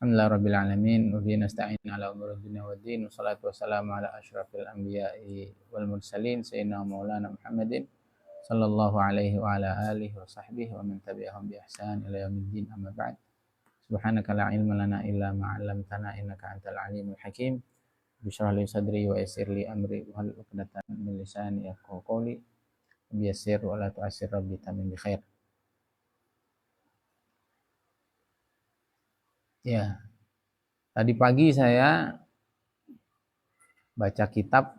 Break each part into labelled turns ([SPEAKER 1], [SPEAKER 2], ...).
[SPEAKER 1] Alhamdulillah rabbil alamin wa bihi nasta'in ala umuri dunya waddin wassalatu wassalamu ala asyrafil anbiya'i wal mursalin sayyidina maulana Muhammadin sallallahu alaihi wa ala alihi wa sahbihi wa man tabi'ahum bi ihsan ila yaumiddin amma ba'd. Subhanaka la ilma lana illa ma 'allamtana innaka antal alimul hakim. Bishrah li sadri wa yassir li amri wa hlul 'uqdatam min lisani yafqahu qawli. Biyassir wa la tu'assir rabbi tamim bi khair. Ya, tadi pagi saya baca kitab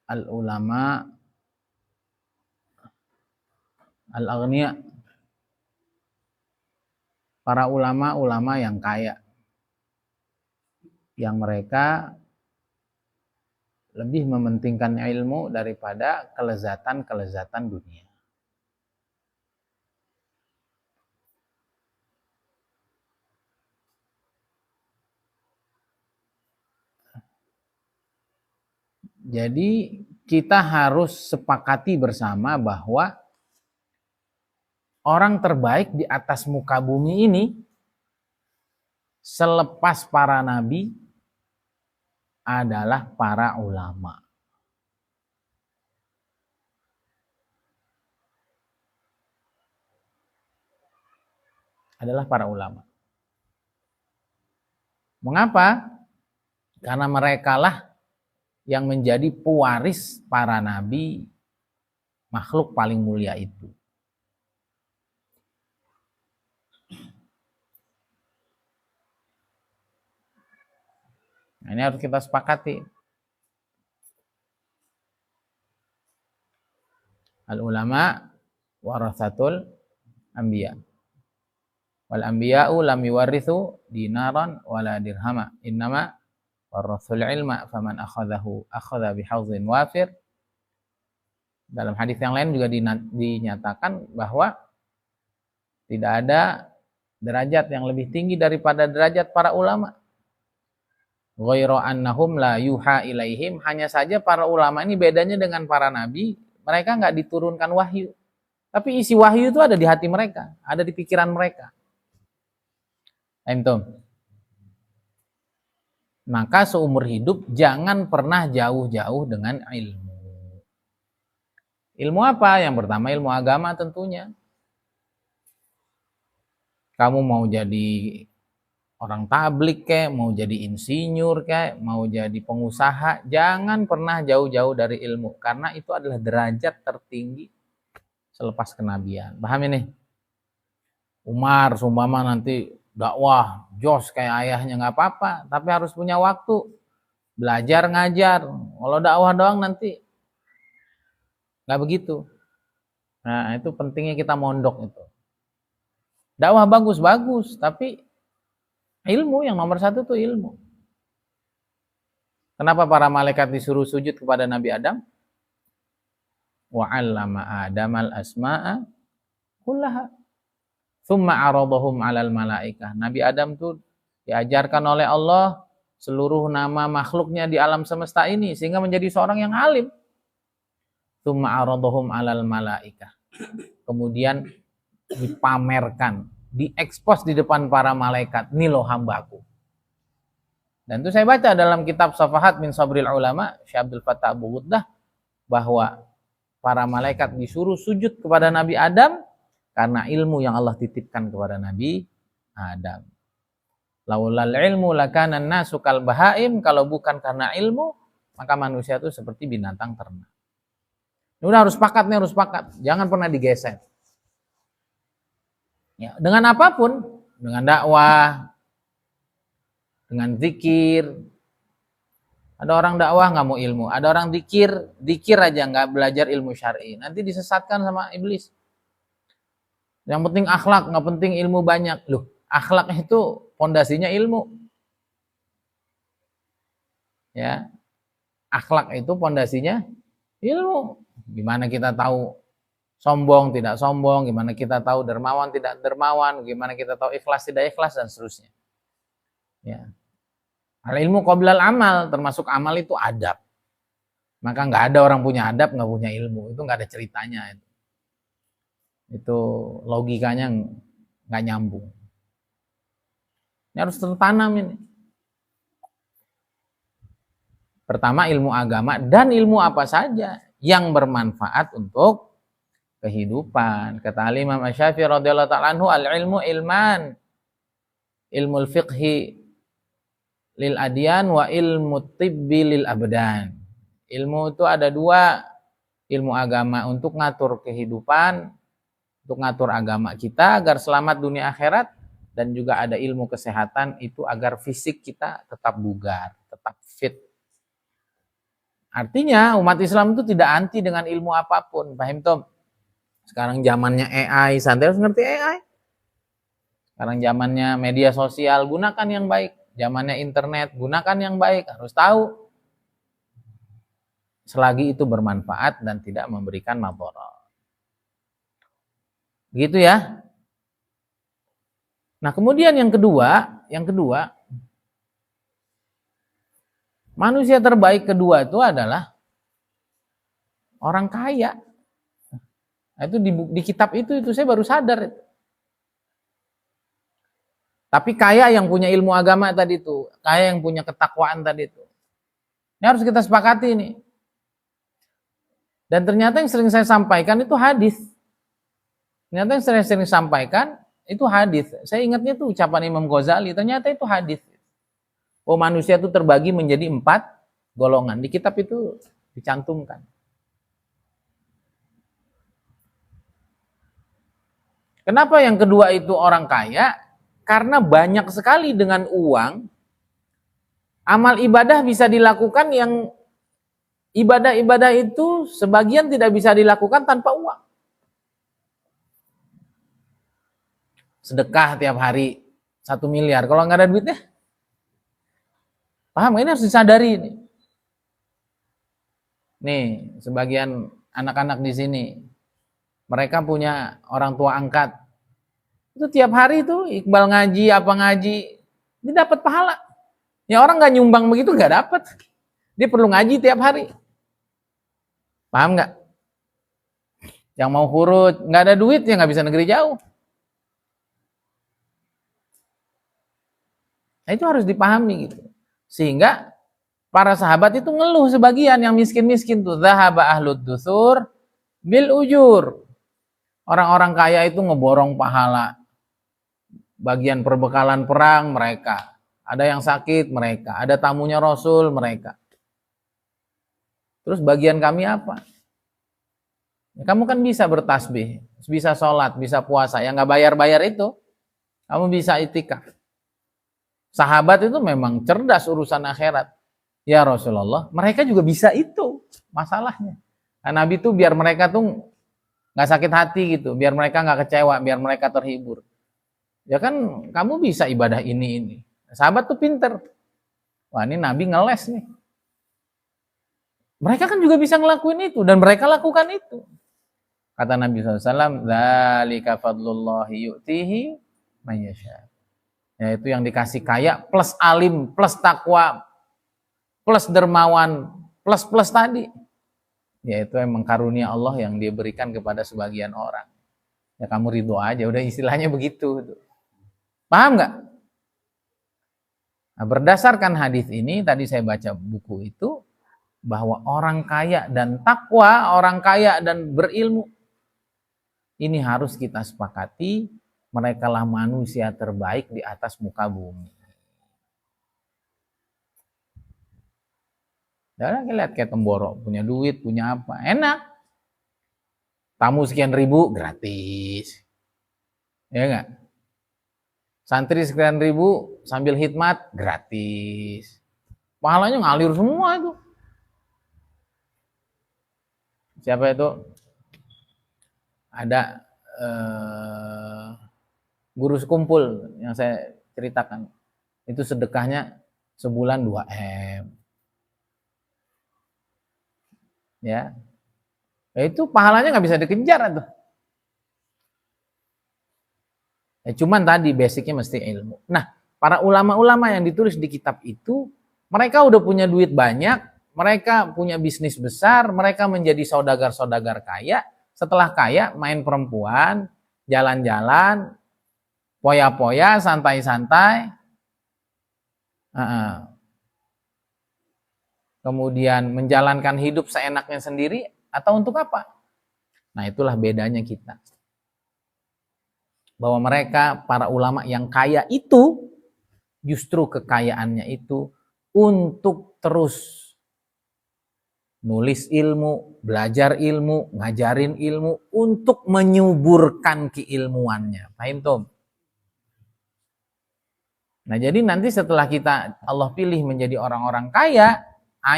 [SPEAKER 1] Al-Ulama Al-Aghniya, para ulama-ulama yang kaya, yang mereka lebih mementingkan ilmu daripada kelezatan-kelezatan dunia. Jadi kita harus sepakati bersama bahwa orang terbaik di atas muka bumi ini selepas para nabi adalah para ulama. Adalah para ulama. Mengapa? Karena merekalah yang menjadi pewaris para nabi, makhluk paling mulia itu. Nah, ini harus kita sepakati. Al-ulama warathatul anbiya. Wal anbiya'u lam yuwarithu dinaran wala dirhama. Innama warathul ilma faman akhadhahu akhadha bihadzin wafir. Dalam hadis yang lain juga dinyatakan bahwa tidak ada derajat yang lebih tinggi daripada derajat para ulama. Ghairu annahum la yuha ilaihim, hanya saja para ulama ini bedanya dengan para nabi, mereka nggak diturunkan wahyu. Tapi isi wahyu itu ada di hati mereka, ada di pikiran mereka. Antum. Maka seumur hidup jangan pernah jauh-jauh dengan ilmu. Ilmu apa? Yang pertama ilmu agama tentunya. Kamu mau jadi orang tablik kayak, mau jadi insinyur kayak, mau jadi pengusaha, jangan pernah jauh-jauh dari ilmu. Karena itu adalah derajat tertinggi selepas kenabian. Paham ini? Umar sumpama nanti dakwah jos kayak ayahnya nggak apa-apa, tapi harus punya waktu belajar ngajar. Kalau dakwah doang nanti nggak begitu. Nah itu pentingnya kita mondok itu. Dakwah bagus-bagus, tapi ilmu yang nomor satu tuh ilmu. Kenapa para malaikat disuruh sujud kepada Nabi Adam? Wa 'allama Adamal asma'a kullaha. Tsumma 'aradahum 'alal malaikah. Nabi Adam tuh diajarkan oleh Allah seluruh nama makhluknya di alam semesta ini sehingga menjadi seorang yang alim. Tsumma 'aradahum 'alal malaikah. Kemudian dipamerkan, diekspos di depan para malaikat, ini loh hambaku. Dan itu saya baca dalam kitab Safahat min Sabril Ulama, Syekh Abdul Fattah Abu Ghuddah, bahwa para malaikat disuruh sujud kepada Nabi Adam karena ilmu yang Allah titipkan kepada Nabi Adam. Laulal ilmu lakana an-nasu kal bahaim, kalau bukan karena ilmu, maka manusia itu seperti binatang ternak. Ini udah harus sepakat nih, harus sepakat. Jangan pernah digeser. Ya, dengan apapun, dengan dakwah, dengan zikir. Ada orang dakwah nggak mau ilmu, ada orang zikir aja nggak belajar ilmu syar'i. Nanti disesatkan sama iblis. Yang penting akhlak, nggak penting ilmu banyak. Loh, akhlak itu pondasinya ilmu. Ya, akhlak itu pondasinya ilmu. Gimana kita tahu sombong tidak sombong, gimana kita tahu dermawan tidak dermawan, gimana kita tahu ikhlas tidak ikhlas, dan seterusnya. Ya. Al-ilmu qoblal amal, termasuk amal itu adab. Maka nggak ada orang punya adab nggak punya ilmu, itu nggak ada ceritanya. Itu logikanya nggak nyambung. Ini harus tertanam ini. Pertama ilmu agama dan ilmu apa saja yang bermanfaat untuk kehidupan. Kata Imam Asy-Syafi'i radhiyallahu ta'ala anhu, al-ilmu ilman. Ilmu fiqhi lil adyan wa ilmu tibbi lil abdan. Ilmu itu ada dua, ilmu agama untuk ngatur kehidupan, untuk ngatur agama kita agar selamat dunia akhirat, dan juga ada ilmu kesehatan itu agar fisik kita tetap bugar, tetap fit. Artinya umat Islam itu tidak anti dengan ilmu apapun, paham Tom? Sekarang zamannya AI, santai harus ngerti AI. Sekarang zamannya media sosial, gunakan yang baik. Zamannya internet, gunakan yang baik, harus tahu. Selagi itu bermanfaat dan tidak memberikan madharat. Gitu ya. Nah, kemudian yang kedua, manusia terbaik kedua itu adalah orang kaya. Nah, itu di kitab itu saya baru sadar. Tapi kaya yang punya ilmu agama tadi itu, kaya yang punya ketakwaan tadi itu. Ini harus kita sepakati nih. Dan ternyata yang sering saya sampaikan itu hadis. Ternyata yang sering sampaikan itu hadis. Saya ingatnya itu ucapan Imam Ghazali, ternyata itu hadis. Oh, manusia itu terbagi menjadi 4 golongan. Di kitab itu dicantumkan. Kenapa yang kedua itu orang kaya? Karena banyak sekali dengan uang, amal ibadah bisa dilakukan yang ibadah-ibadah itu sebagian tidak bisa dilakukan tanpa uang. Sedekah tiap hari 1 miliar, kalau nggak ada duitnya, paham? Ini harus disadari nih. Nih, sebagian anak-anak di sini, mereka punya orang tua angkat. Itu tiap hari itu Iqbal ngaji, apa ngaji, dia dapat pahala. Ya orang nggak nyumbang begitu nggak dapat. Dia perlu ngaji tiap hari. Paham nggak? Yang mau huruf, nggak ada duit ya nggak bisa negeri jauh. Nah, itu harus dipahami gitu. Sehingga para sahabat itu ngeluh sebagian yang miskin-miskin tuh, zahaba ahlud dusur bil ujur. Orang-orang kaya itu ngeborong pahala. Bagian perbekalan perang mereka. Ada yang sakit mereka. Ada tamunya Rasul mereka. Terus bagian kami apa? Ya, kamu kan bisa bertasbih, bisa sholat, bisa puasa. Yang nggak bayar-bayar itu, kamu bisa itikaf. Sahabat itu memang cerdas urusan akhirat. Ya Rasulullah, mereka juga bisa itu masalahnya. Nah, Nabi tuh biar mereka tuh nggak sakit hati gitu, biar mereka nggak kecewa, biar mereka terhibur. Ya kan kamu bisa ibadah ini. Sahabat tuh pinter. Wah, ini Nabi ngeles nih. Mereka kan juga bisa ngelakuin itu dan mereka lakukan itu. Kata Nabi SAW, dzalika fadlullahi yu'tihi may yasha. Yaitu yang dikasih kaya plus alim, plus takwa, plus dermawan, plus tadi. Yaitu emang karunia Allah yang dia berikan kepada sebagian orang. Ya kamu ridho aja, udah istilahnya begitu. Paham nggak? Nah, berdasarkan hadis ini, tadi saya baca buku itu, bahwa orang kaya dan takwa, orang kaya dan berilmu, ini harus kita sepakati, mereka lah manusia terbaik di atas muka bumi. Dan lihat kayak Temboro, punya duit, punya apa, enak. Tamu sekian ribu, gratis. Ya nggak? Santri sekian ribu, sambil khidmat, gratis. Pahalanya ngalir semua itu. Siapa itu? Ada guru sekumpul yang saya ceritakan. Itu sedekahnya sebulan 2M. Ya. Itu pahalanya nggak bisa dikejar tuh. Cuman tadi basicnya mesti ilmu. Nah, para ulama-ulama yang ditulis di kitab itu, mereka udah punya duit banyak, mereka punya bisnis besar, mereka menjadi saudagar-saudagar kaya. Setelah kaya, main perempuan, jalan-jalan, poya-poya, santai-santai, kemudian menjalankan hidup seenaknya sendiri, atau untuk apa? Nah, itulah bedanya kita. Bahwa mereka, para ulama yang kaya itu, justru kekayaannya itu untuk terus nulis ilmu, belajar ilmu, ngajarin ilmu, untuk menyuburkan keilmuannya. Paham, Tom? Nah, jadi nanti setelah kita Allah pilih menjadi orang-orang kaya,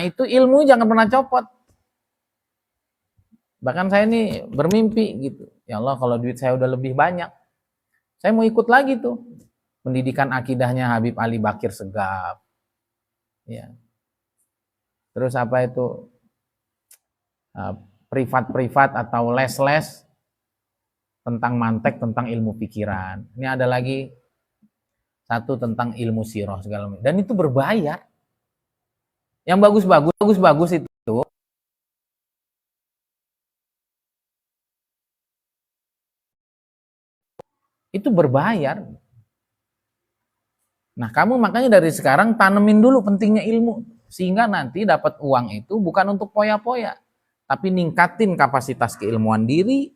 [SPEAKER 1] itu ilmu jangan pernah copot. Bahkan saya ini bermimpi gitu. Ya Allah, kalau duit saya udah lebih banyak, saya mau ikut lagi tuh pendidikan akidahnya Habib Ali Bakir Segaf. Ya. Terus apa itu? Privat-privat atau les-les tentang mantek, tentang ilmu pikiran. Ini ada lagi satu tentang ilmu sirah segala macam. Dan itu berbayar. Yang bagus-bagus itu berbayar. Nah, kamu makanya dari sekarang tanemin dulu pentingnya ilmu, sehingga nanti dapat uang itu bukan untuk poya-poya, tapi ningkatin kapasitas keilmuan diri,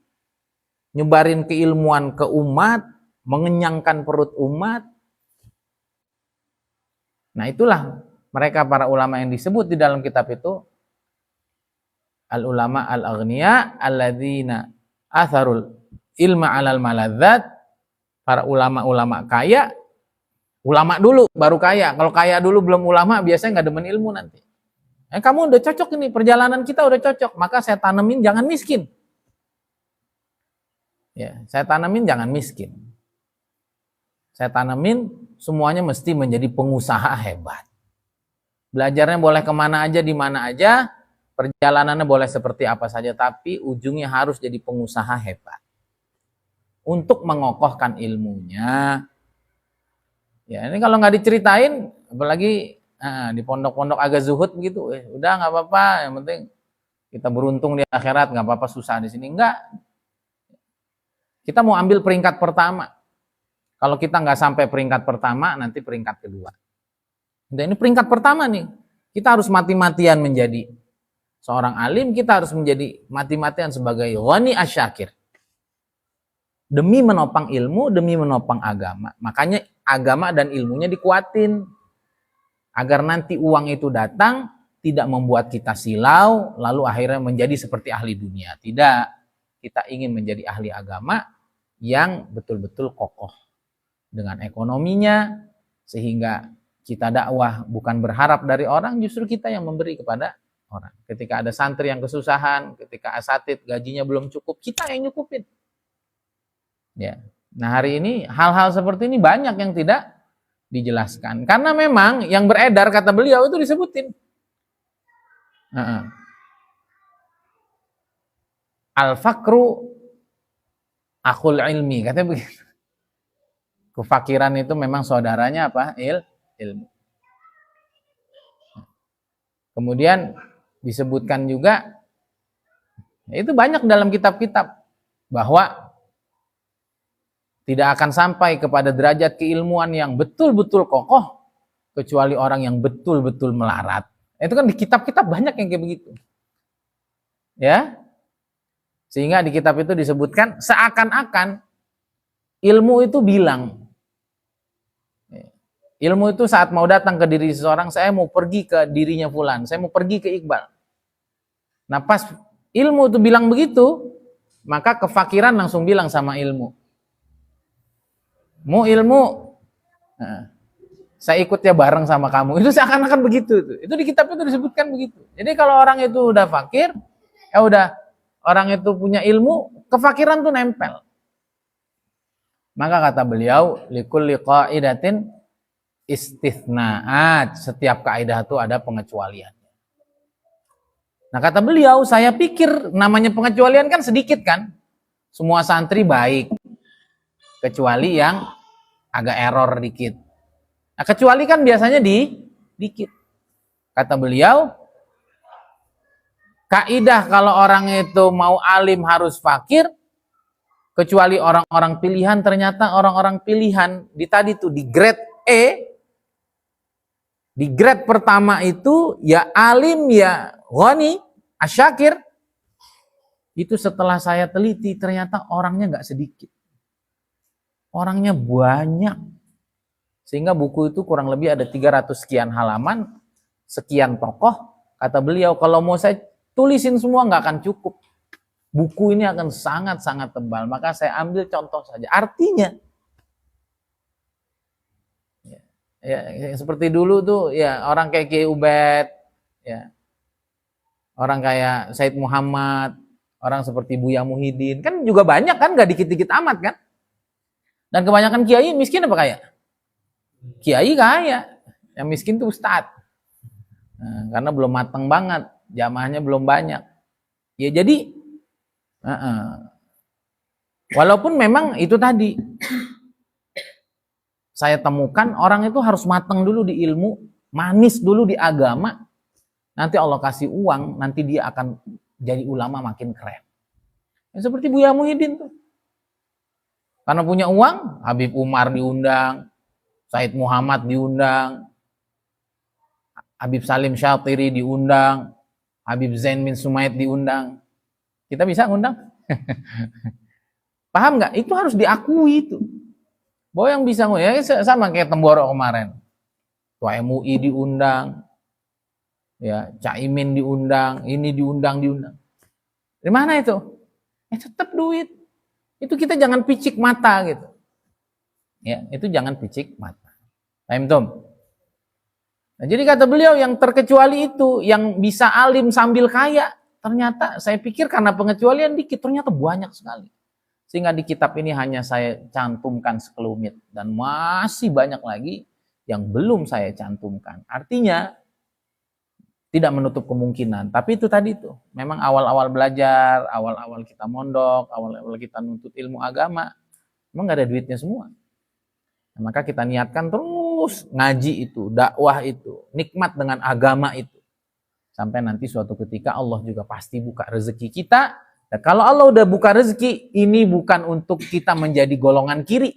[SPEAKER 1] nyebarin keilmuan ke umat, mengenyangkan perut umat. Nah, itulah mereka para ulama yang disebut di dalam kitab itu al-ulama al-aghniya alladzina atharul ilma 'alal maladzat. Para ulama-ulama kaya, ulama dulu baru kaya. Kalau kaya dulu belum ulama, biasanya nggak demen ilmu nanti. Kamu udah cocok ini, perjalanan kita udah cocok, maka saya tanemin jangan miskin. Ya, saya tanemin jangan miskin. Saya tanemin semuanya mesti menjadi pengusaha hebat. Belajarnya boleh kemana aja, di mana aja, perjalanannya boleh seperti apa saja, tapi ujungnya harus jadi pengusaha hebat. Untuk mengokohkan ilmunya. Ya, ini kalau nggak diceritain, apalagi di pondok-pondok agak zuhud begitu, udah nggak apa-apa, yang penting kita beruntung di akhirat, nggak apa-apa susah di sini. Enggak. Kita mau ambil peringkat pertama. Kalau kita nggak sampai peringkat pertama, nanti peringkat kedua. Dan ini peringkat pertama nih. Kita harus mati-matian menjadi seorang alim, kita harus menjadi mati-matian sebagai ghani asyakir. Demi menopang ilmu, demi menopang agama. Makanya agama dan ilmunya dikuatin. Agar nanti uang itu datang, tidak membuat kita silau, lalu akhirnya menjadi seperti ahli dunia. Tidak. Kita ingin menjadi ahli agama yang betul-betul kokoh dengan ekonominya, sehingga kita dakwah bukan berharap dari orang, justru kita yang memberi kepada orang. Ketika ada santri yang kesusahan, ketika asatid gajinya belum cukup, kita yang nyukupin. Ya. Nah, hari ini hal-hal seperti ini banyak yang tidak dijelaskan. Karena memang yang beredar, kata beliau, itu disebutin. Al-fakru akhul ilmi, katanya begitu. Kefakiran itu memang saudaranya apa? Ilmu. Kemudian disebutkan juga, itu banyak dalam kitab-kitab, bahwa tidak akan sampai kepada derajat keilmuan yang betul-betul kokoh kecuali orang yang betul-betul melarat. Itu kan di kitab-kitab banyak yang kayak begitu. Ya. Sehingga di kitab itu disebutkan seakan-akan ilmu itu bilang. Ilmu itu saat mau datang ke diri seseorang, saya mau pergi ke dirinya fulan, saya mau pergi ke Iqbal. Nah, pas ilmu itu bilang begitu, maka kefakiran langsung bilang sama ilmu, mau ilmu, saya ikut ya bareng sama kamu. Itu seakan-akan begitu. Itu di kitab itu disebutkan begitu. Jadi kalau orang itu udah fakir, udah orang itu punya ilmu, kefakiran tuh nempel. Maka kata beliau, likulli qaidatin istithnaat. Setiap kaidah itu ada pengecualian. Nah, kata beliau, saya pikir namanya pengecualian kan sedikit kan. Semua santri baik. Kecuali yang agak error dikit. Nah, kecuali kan biasanya dikit. Kata beliau, kaidah kalau orang itu mau alim harus fakir, kecuali orang-orang pilihan, ternyata orang-orang pilihan di tadi tuh di grade E, Di grade pertama itu ya alim ya ghani asyakir. Itu setelah saya teliti ternyata orangnya nggak sedikit. Orangnya banyak. Sehingga buku itu kurang lebih ada 300 sekian halaman, sekian tokoh. Kata beliau, kalau mau saya tulisin semua nggak akan cukup. Buku ini akan sangat-sangat tebal. Maka saya ambil contoh saja. Artinya, ya, seperti dulu tuh ya orang kayak Kiai Ubed, ya, orang kayak Said Muhammad, orang seperti Buya Muhyiddin, kan juga banyak kan, nggak dikit-dikit amat kan. Dan kebanyakan kiai miskin apa kaya? Kiai kaya, yang miskin tuh ustadz. Nah, karena belum matang banget, jamaahnya belum banyak. Ya jadi, walaupun memang itu tadi, saya temukan orang itu harus matang dulu di ilmu, manis dulu di agama, nanti Allah kasih uang, nanti dia akan jadi ulama makin keren. Ya, seperti Buya Muhyiddin tuh. Karena punya uang, Habib Umar diundang, Said Muhammad diundang, Habib Salim Syatiri diundang, Habib Zain bin Sumaid diundang. Kita bisa ngundang? Paham nggak? Itu harus diakui itu. Bahwa yang bisa ngundang, ya sama kayak Temboro kemarin. Tua MUI diundang, ya Caimin diundang, ini diundang. Dari mana itu? Tetap duit. Itu kita jangan picik mata gitu. Ya, itu jangan picik mata. Paham, Tom? Nah, jadi kata beliau yang terkecuali itu, yang bisa alim sambil kaya, ternyata saya pikir karena pengecualian dikit, ternyata banyak sekali. Sehingga di kitab ini hanya saya cantumkan sekelumit. Dan masih banyak lagi yang belum saya cantumkan. Artinya, tidak menutup kemungkinan. Tapi itu tadi tuh, memang awal-awal belajar, awal-awal kita mondok, awal-awal kita nuntut ilmu agama, memang gak ada duitnya semua. Nah, maka kita niatkan terus ngaji itu, dakwah itu, nikmat dengan agama itu. Sampai nanti suatu ketika Allah juga pasti buka rezeki kita. Dan kalau Allah udah buka rezeki, ini bukan untuk kita menjadi golongan kiri,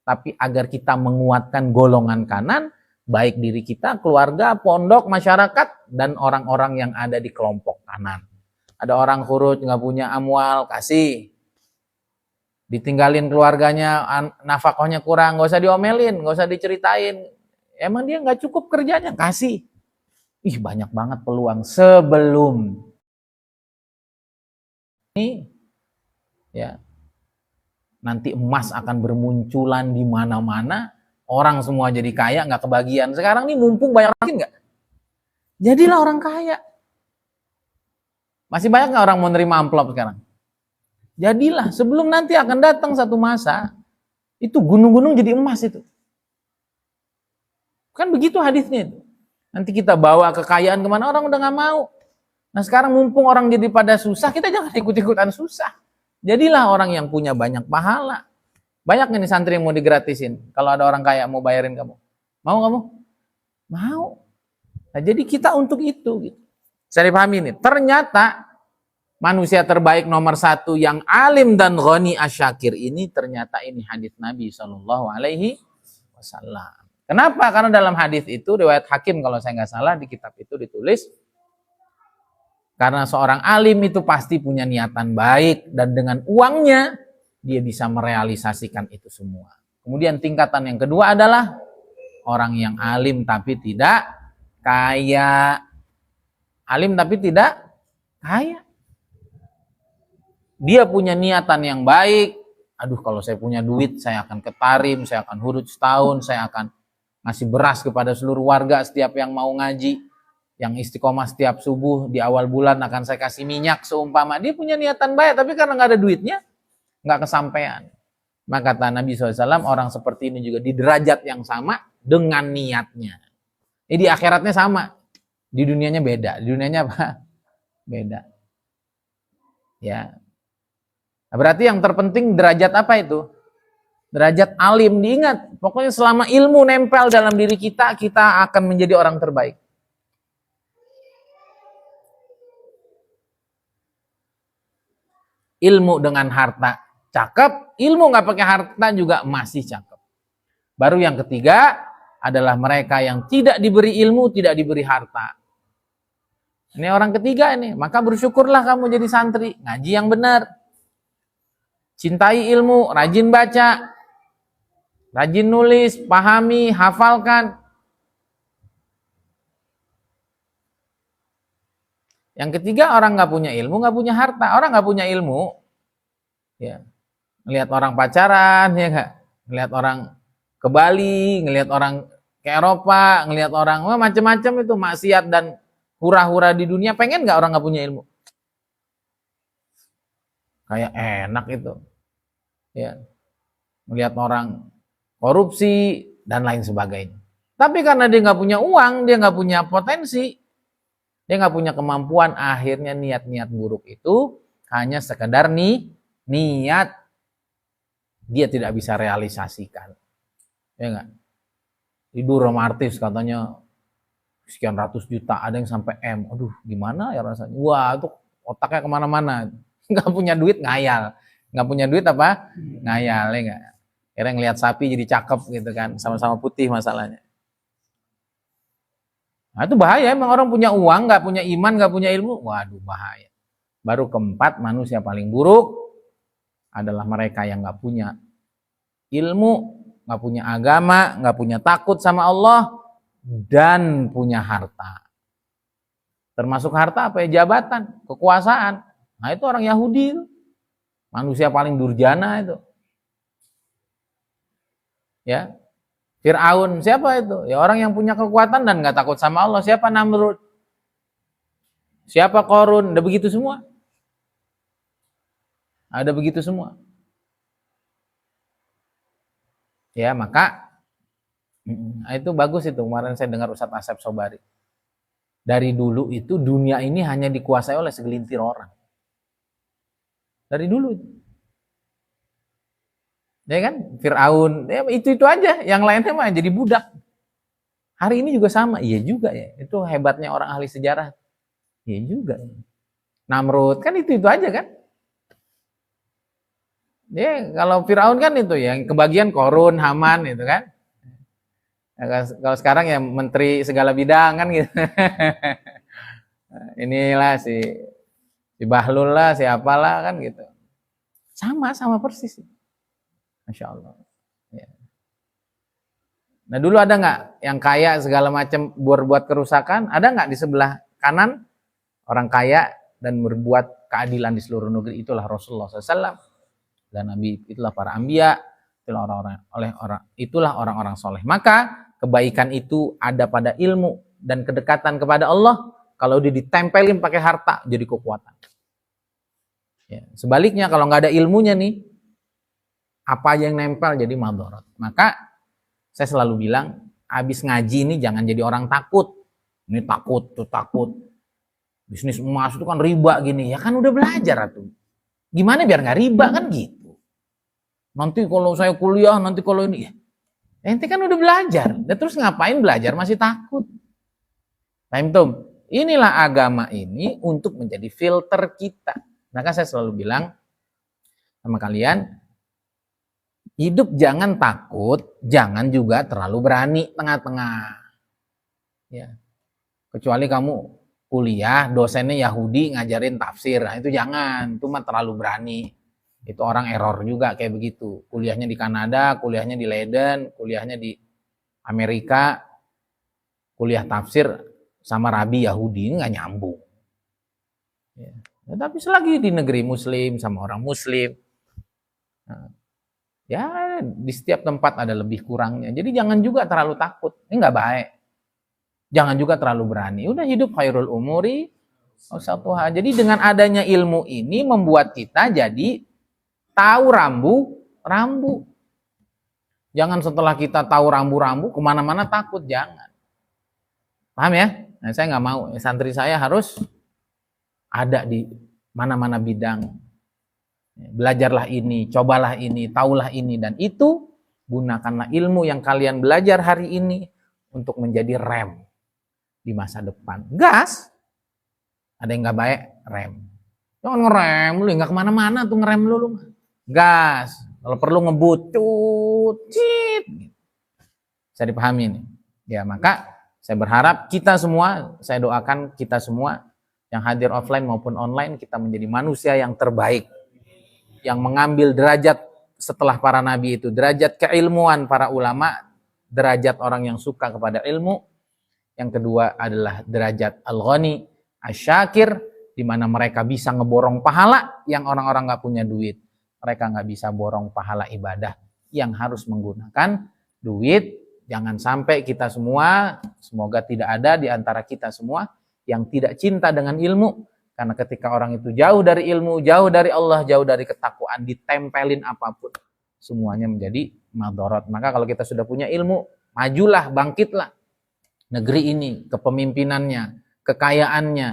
[SPEAKER 1] tapi agar kita menguatkan golongan kanan, baik diri kita, keluarga, pondok, masyarakat, dan orang-orang yang ada di kelompok kanan. Ada orang khurud, nggak punya amwal, kasih. Ditinggalin keluarganya, nafkahnya kurang, nggak usah diomelin, nggak usah diceritain. Emang dia nggak cukup kerjanya, kasih. Ih, banyak banget peluang sebelum ini, ya. Nanti emas akan bermunculan di mana-mana. Orang semua jadi kaya, nggak kebagian. Sekarang nih mumpung banyak orang nggak? Jadilah orang kaya. Masih banyak nggak orang mau nerima amplop sekarang? Jadilah, sebelum nanti akan datang satu masa, itu gunung-gunung jadi emas itu. Kan begitu hadisnya itu. Nanti kita bawa kekayaan kemana, orang udah nggak mau. Nah sekarang mumpung orang jadi pada susah, kita jangan ikut-ikutan susah. Jadilah orang yang punya banyak pahala. Banyak nih santri yang mau digratisin. Kalau ada orang kaya mau bayarin kamu. Mau kamu? Mau. Nah, jadi kita untuk itu. Gitu. Saya dipahami nih. Ternyata manusia terbaik nomor 1 yang alim dan ghani asyakir ini ternyata ini hadis Nabi SAW. Kenapa? Karena dalam hadis itu riwayat Hakim kalau saya nggak salah di kitab itu ditulis karena seorang alim itu pasti punya niatan baik dan dengan uangnya dia bisa merealisasikan itu semua. Kemudian tingkatan yang kedua adalah orang yang alim tapi tidak kaya. Alim tapi tidak kaya. Dia punya niatan yang baik. Aduh, kalau saya punya duit, saya akan ke Tarim, saya akan hurud setahun, saya akan ngasih beras kepada seluruh warga setiap yang mau ngaji. Yang istiqomah setiap subuh di awal bulan akan saya kasih minyak seumpama. Dia punya niatan baik, tapi karena nggak ada duitnya, nggak kesampaian. Maka kata Nabi SAW, orang seperti ini juga di derajat yang sama dengan niatnya. Di akhiratnya sama, di dunianya beda. Di dunianya apa? Beda. Ya. Nah, berarti yang terpenting derajat apa itu? Derajat alim. Diingat, pokoknya selama ilmu nempel dalam diri kita, kita akan menjadi orang terbaik. Ilmu dengan harta cakep, ilmu nggak pakai harta juga masih cakep. Baru yang ketiga adalah mereka yang tidak diberi ilmu, tidak diberi harta. Ini orang ketiga ini. Maka bersyukurlah kamu jadi santri, ngaji yang benar. Cintai ilmu, rajin baca, rajin nulis, pahami, hafalkan. Yang ketiga, orang nggak punya ilmu, nggak punya harta. Orang nggak punya ilmu, ya, ngelihat orang pacaran, ya nggak, ngelihat orang ke Bali, ngelihat orang ke Eropa, ngelihat orang macam-macam itu maksiat dan hura-hura di dunia. Pengen nggak orang nggak punya ilmu? Kayak enak itu, ya, ngelihat orang korupsi dan lain sebagainya. Tapi karena dia nggak punya uang, dia nggak punya potensi, dia nggak punya kemampuan, akhirnya niat-niat buruk itu hanya sekedar niat, dia tidak bisa realisasikan. Ya nggak? Tidur sama artis katanya sekian ratus juta, ada yang sampai M. Aduh, gimana ya rasanya? Wah, itu otaknya kemana-mana. Nggak punya duit, ngayal. Nggak punya duit apa? Ngayal, ya nggak? Akhirnya ngelihat sapi jadi cakep gitu kan, sama-sama putih masalahnya. Nah, itu bahaya, emang orang punya uang, nggak punya iman, nggak punya ilmu, waduh bahaya. Baru keempat, manusia paling buruk adalah mereka yang nggak punya ilmu, nggak punya agama, nggak punya takut sama Allah, dan punya harta. Termasuk harta apa ya? Jabatan, kekuasaan. Nah itu orang Yahudi itu. Manusia paling durjana itu. Ya, Fir'aun, siapa itu? Ya orang yang punya kekuatan dan nggak takut sama Allah. Siapa Namrud? Siapa Qarun? Ada begitu semua. Ada begitu semua. Ya maka itu bagus itu. Kemarin saya dengar Ustadz Asep Sobari. Dari dulu itu dunia ini hanya dikuasai oleh segelintir orang. Dari dulu itu. Ya kan, Fir'aun, ya itu aja, yang lainnya mah jadi budak. Hari ini juga sama, iya juga ya. Itu hebatnya orang ahli sejarah. Iya juga. Namrud kan itu aja kan. Ya kalau Fir'aun kan itu yang kebagian Korun, Haman itu kan. Ya, kalau sekarang ya menteri segala bidang kan gitu. Inilah si Bahlul lah, siapalah kan gitu. Sama persis. Masya Allah. Ya. Nah dulu ada nggak yang kaya segala macam berbuat kerusakan? Ada nggak di sebelah kanan orang kaya dan berbuat keadilan di seluruh negeri? Itulah Rasulullah SAW dan Nabi, itulah para anbiya, itulah orang-orang soleh. Maka kebaikan itu ada pada ilmu dan kedekatan kepada Allah. Kalau dia ditempelin pakai harta jadi kekuatan. Ya. Sebaliknya kalau nggak ada ilmunya nih, apa yang nempel jadi madharat. Maka saya selalu bilang, habis ngaji ini jangan jadi orang takut. Ini takut, tuh takut. Bisnis emas itu kan riba gini. Ya kan udah belajar tuh. Gimana biar nggak riba kan gitu. Nanti kalau saya kuliah, nanti kalau ini. Ya, ente kan udah belajar. Dan terus ngapain belajar masih takut? Paham tuh? Inilah agama ini untuk menjadi filter kita. Maka saya selalu bilang sama kalian, hidup jangan takut, jangan juga terlalu berani, tengah-tengah. Ya. Kecuali kamu kuliah, dosennya Yahudi ngajarin tafsir, nah itu jangan, itu mah terlalu berani. Itu orang error juga kayak begitu. Kuliahnya di Kanada, kuliahnya di Leiden, kuliahnya di Amerika, kuliah tafsir sama rabi Yahudi, ini nggak nyambung. Ya. Ya, tapi selagi di negeri Muslim sama orang Muslim, nah, ya di setiap tempat ada lebih kurangnya. Jadi jangan juga terlalu takut. Ini nggak baik. Jangan juga terlalu berani. Udah hidup khairul umuri awsatuha. Jadi dengan adanya ilmu ini membuat kita jadi tahu rambu. Jangan setelah kita tahu rambu-rambu kemana-mana takut. Jangan. Paham ya? Nah, saya nggak mau. Santri saya harus ada di mana-mana bidang. Belajarlah ini, cobalah ini, taulah ini, dan itu gunakanlah ilmu yang kalian belajar hari ini untuk menjadi rem di masa depan. Gas, ada yang nggak baik, rem. Jangan ngerem lu, nggak kemana-mana tuh ngerem lu. Gas, kalau perlu ngebut, cit. Bisa dipahami nih. Ya, maka saya berharap kita semua, saya doakan kita semua yang hadir offline maupun online, kita menjadi manusia yang terbaik, yang mengambil derajat setelah para nabi itu, derajat keilmuan para ulama, derajat orang yang suka kepada ilmu. Yang kedua adalah derajat al-ghani, asyakir, di mana mereka bisa ngeborong pahala yang orang-orang nggak punya duit. Mereka nggak bisa borong pahala ibadah yang harus menggunakan duit. Jangan sampai kita semua, semoga tidak ada di antara kita semua yang tidak cinta dengan ilmu. Karena ketika orang itu jauh dari ilmu, jauh dari Allah, jauh dari ketakwaan, ditempelin apapun, semuanya menjadi madharat. Maka kalau kita sudah punya ilmu, majulah, bangkitlah. Negeri ini, kepemimpinannya, kekayaannya,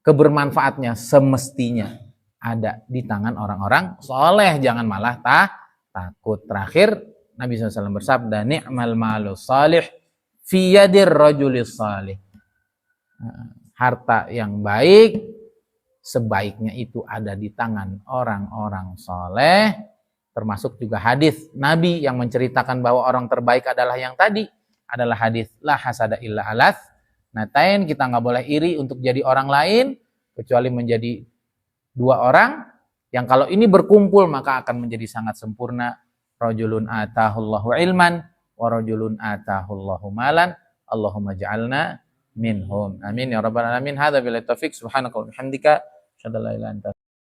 [SPEAKER 1] kebermanfaatnya semestinya ada di tangan orang-orang soleh. Jangan malah takut. Terakhir, Nabi SAW bersabda, ni'mal malu salih fi yadir rajulis salih. Harta yang baik sebaiknya itu ada di tangan orang-orang soleh. Termasuk juga hadis Nabi yang menceritakan bahwa orang terbaik adalah yang tadi, adalah hadis la hasada illa alas. Natain, kita nggak boleh iri untuk jadi orang lain kecuali menjadi dua orang yang kalau ini berkumpul maka akan menjadi sangat sempurna. Rajulun atahullahu ilman wa rajulun atahullahu malan. Allahumma ja'alna minhum. Amin ya rabbal alamin. Hadza billahi taufik. Subhanaka wa bihamdika, asyhadu an la ilaha illa anta